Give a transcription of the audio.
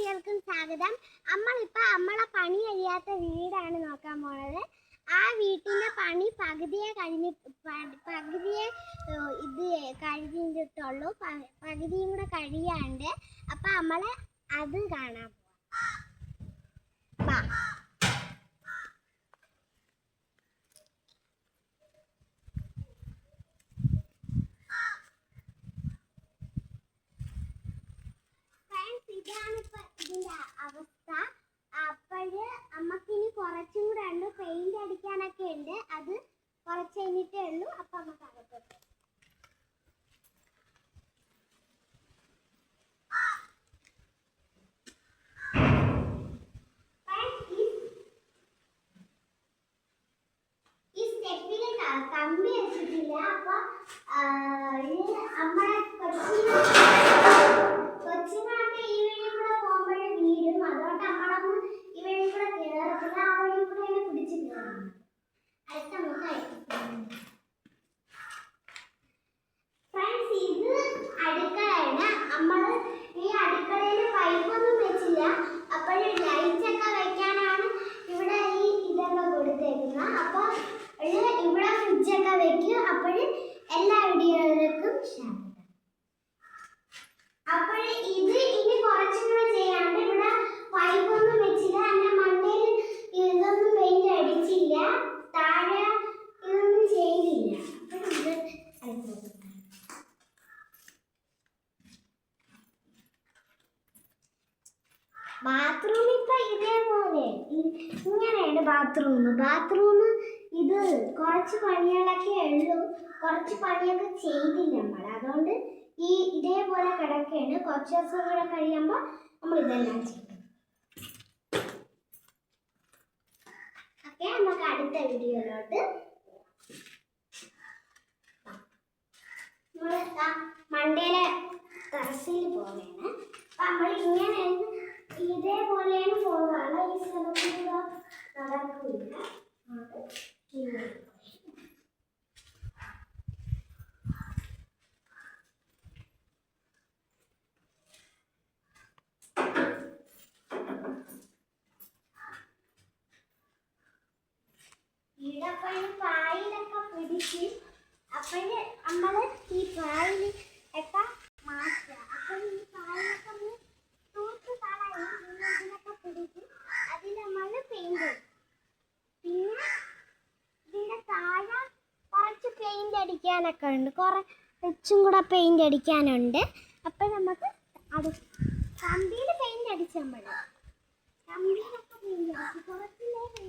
കുട്ടികൾക്കും സ്വാഗതം. നമ്മളെ പണി കഴിയാത്ത വീടാണ് നോക്കാൻ പോണത്. ആ വീട്ടിന്റെ പണി പകുതിയെ കഴിഞ്ഞിട്ടുള്ളൂ, പകുതിയും കൂടെ കഴിയാണ്ട്. അപ്പൊ നമ്മള് അത് കാണാൻ പോവാം. ഇതാണിപ്പോ ഇതിന്റെ അവസ്ഥ. അപ്പോഴ് അമ്മക്കിനി കുറച്ചും കൂടെ ഉണ്ട്, പെയിന്റ് അടിക്കാനൊക്കെ ഉണ്ട്. അത് കുറച്ച് കഴിഞ്ഞിട്ടേ ഉള്ളൂ. അപ്പൊ നമുക്ക് അകത്തോട്ട് ഈ സ്റ്റെപ്പില് കമ്പി വെച്ചിട്ടില്ല. അപ്പൊ നമ്മളെ കൊച്ചുങ്ങളൊക്കെ ഈ വഴി കൂടെ പോകുമ്പോഴേ വീഴും. അതുകൊണ്ട് നമ്മളൊന്നും ഈ വഴി കൂടെ കയറത്തില്ല, ആ വഴി കൂടെ പിടിച്ച് കയറണം. അടുത്ത ഫ്രണ്ട്സ്, ഇത് അടുക്കളയാണ്. നമ്മള് ഈ അടുക്കളയിൽ പൈപ്പൊന്നും വെച്ചില്ല. അപ്പോഴും ലൈറ്റ് ഒക്കെ വെക്കാനാണ് ഇവിടെ ഈ ഇതൊക്കെ കൊടുത്തേക്കുന്നത്. അപ്പൊ ഇവിടെ ഫ്രിഡ്ജൊക്കെ വെക്കും. അപ്പോഴും എല്ലാ വീഡിയോകൾക്കും അപ്പോൾ ഇത് ഇനി കുറച്ചും കൂടെ ചെയ്യാണ്ട്. ഇവിടെ പൈപ്പൊന്നും വെച്ചില്ല, അതിന്റെ മണ്ടയിൽ ഇതൊന്നും പെയിന്റ് അടിച്ചില്ല, താഴെ ഇതൊന്നും ചെയ്തില്ല. ബാത്റൂം ഇപ്പൊ ഇതേപോലെ ഇങ്ങനെയാണ് ബാത്റൂം. ഇത് കുറച്ച് പണികളൊക്കെ ഉള്ളൂ, കുറച്ച് പണിയൊക്കെ ചെയ്തില്ല നമ്മൾ. അതുകൊണ്ട് ഇതേപോലെ കിടക്കുകയാണ്. കുറച്ച് ദിവസം കൂടെ കഴിയുമ്പോൾ നമ്മൾ ഇതെല്ലാം ചെയ്യും. ഓക്കെ, നമുക്ക് അടുത്ത വീഡിയോയിലോട്ട് നമ്മൾ മണ്ടയിലെ ടെറസിൽ പോവുകയാണ്. നമ്മൾ ഇങ്ങനെ ഇതേപോലെയാണ് പോകാറ്. ഈ സ്ഥലത്ത് നടക്കില്ല. പായിലൊക്കെ പിടിച്ച് അപ്പോഴ് നമ്മള് ഈ പായിൽ ഒക്കെ മാറ്റുക. അപ്പോൾ ഈ പായിലൊക്കെ തൂത്ത് കളയും. ഇതിനൊക്കെ പിടിച്ച് അതിൽ നമ്മൾ പെയിന്റ്. പിന്നെ ഇതിന്റെ താഴെ കുറച്ച് പെയിന്റ് അടിക്കാനൊക്കെ ഉണ്ട്, കുറച്ചും കൂടെ പെയിന്റ് അടിക്കാനുണ്ട്. അപ്പോൾ നമുക്ക് അത് കമ്പിയിൽ പെയിന്റ് അടിച്ചാൽ മതി. കമ്പിയിൽ